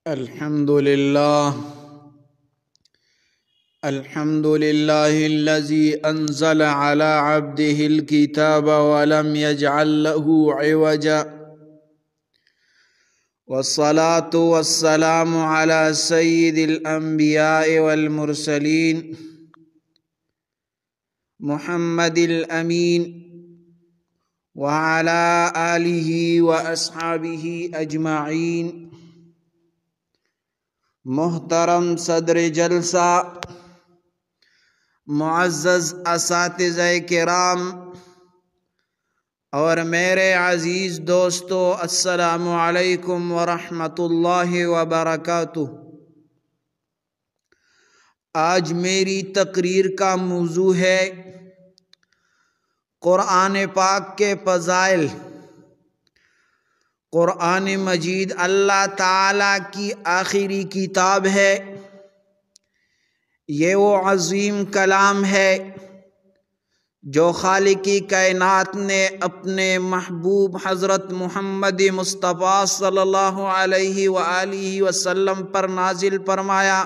الحمد لله الذي أنزل على عبده الكتاب ولم يجعل له عوجا والصلاة والسلام على سيد الأنبياء والمرسلين محمد الأمين وعلى آله وأصحابه أجمعين۔ محترم صدر جلسہ، معزز اساتذہ کرام اور میرے عزیز دوستو، السلام علیکم ورحمۃ اللہ وبرکاتہ۔ آج میری تقریر کا موضوع ہے قرآن پاک کے فضائل۔ قرآن مجید اللہ تعالیٰ کی آخری کتاب ہے۔ یہ وہ عظیم کلام ہے جو خالق کائنات نے اپنے محبوب حضرت محمد مصطفیٰ صلی اللہ علیہ وآلہ وسلم پر نازل فرمایا۔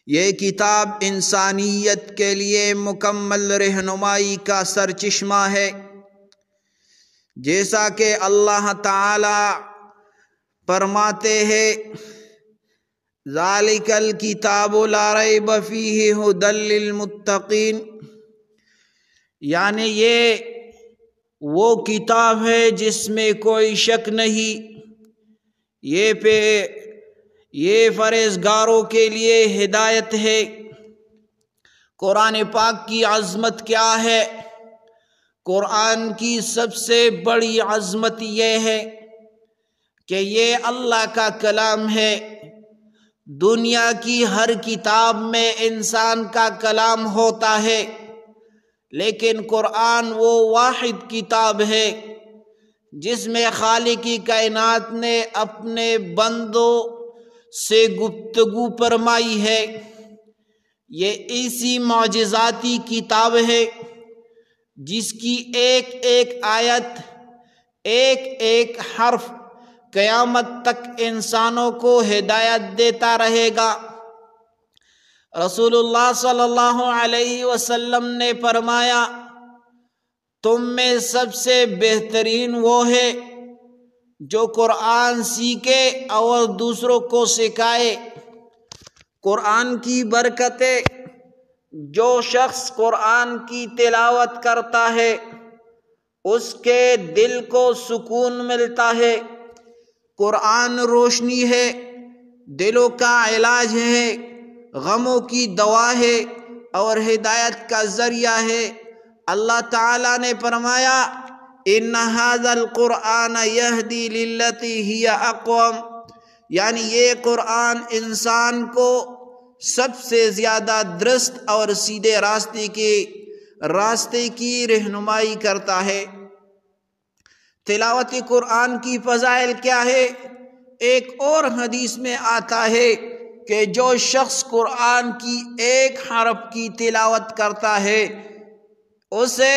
یہ کتاب انسانیت کے لیے مکمل رہنمائی کا سرچشمہ ہے، جیسا کہ اللہ تعالی فرماتے ہیں ذالک الکتاب لا ریب فیہ ھدی للمتقین، یعنی یہ وہ کتاب ہے جس میں کوئی شک نہیں، یہ پرہیزگاروں کے لیے ہدایت ہے۔ قرآن پاک کی عظمت کیا ہے؟ قرآن کی سب سے بڑی عظمت یہ ہے کہ یہ اللہ کا کلام ہے۔ دنیا کی ہر کتاب میں انسان کا کلام ہوتا ہے، لیکن قرآن وہ واحد کتاب ہے جس میں خالق کائنات نے اپنے بندوں سے گفتگو فرمائی ہے۔ یہ ایسی معجزاتی کتاب ہے جس کی ایک ایک آیت، ایک ایک حرف قیامت تک انسانوں کو ہدایت دیتا رہے گا۔ رسول اللہ صلی اللہ علیہ وسلم نے فرمایا تم میں سب سے بہترین وہ ہے جو قرآن سیکھے اور دوسروں کو سکھائے۔ قرآن کی برکتیں، جو شخص قرآن کی تلاوت کرتا ہے اس کے دل کو سکون ملتا ہے۔ قرآن روشنی ہے، دلوں کا علاج ہے، غموں کی دوا ہے اور ہدایت کا ذریعہ ہے۔ اللہ تعالیٰ نے فرمایا ان ھذا القرآن یہدی للتی ہی اقوم، یعنی یہ قرآن انسان کو سب سے زیادہ درست اور سیدھے راستے کی رہنمائی کرتا ہے۔ تلاوت قرآن کی فضائل کیا ہے؟ ایک اور حدیث میں آتا ہے کہ جو شخص قرآن کی ایک حرف کی تلاوت کرتا ہے اسے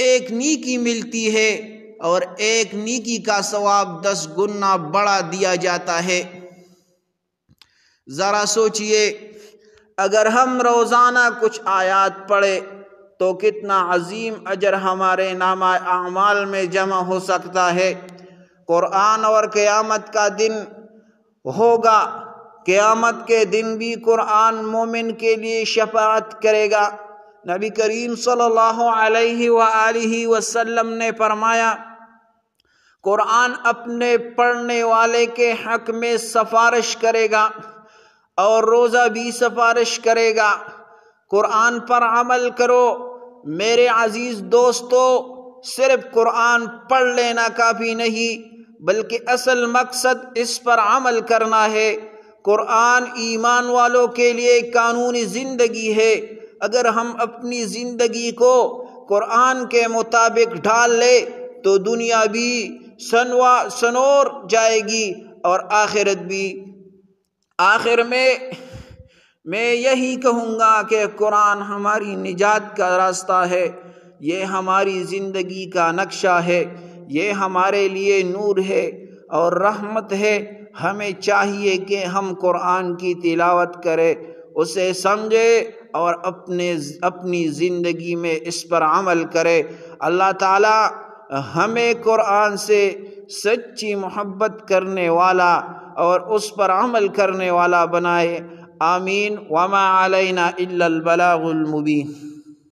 ایک نیکی ملتی ہے اور ایک نیکی کا ثواب 10 گنا بڑھا دیا جاتا ہے۔ ذرا سوچئے، اگر ہم روزانہ کچھ آیات پڑھیں تو کتنا عظیم اجر ہمارے نامہ اعمال میں جمع ہو سکتا ہے۔ قرآن اور قیامت کا دن ہوگا، قیامت کے دن بھی قرآن مومن کے لیے شفاعت کرے گا۔ نبی کریم صلی اللہ علیہ وآلہ وسلم نے فرمایا قرآن اپنے پڑھنے والے کے حق میں سفارش کرے گا اور روزہ بھی سفارش کرے گا۔ قرآن پر عمل کرو میرے عزیز دوستو۔ صرف قرآن پڑھ لینا کافی نہیں، بلکہ اصل مقصد اس پر عمل کرنا ہے۔ قرآن ایمان والوں کے لیے قانون زندگی ہے۔ اگر ہم اپنی زندگی کو قرآن کے مطابق ڈھال لے تو دنیا بھی سنور جائے گی اور آخرت بھی۔ آخر میں یہی کہوں گا کہ قرآن ہماری نجات کا راستہ ہے، یہ ہماری زندگی کا نقشہ ہے، یہ ہمارے لیے نور ہے اور رحمت ہے۔ ہمیں چاہیے کہ ہم قرآن کی تلاوت کریں، اسے سمجھے اور اپنی زندگی میں اس پر عمل کرے۔ اللہ تعالی ہمیں قرآن سے سچی محبت کرنے والا اور اس پر عمل کرنے والا بنائے۔ آمین۔ وما علینا الا البلاغ المبین۔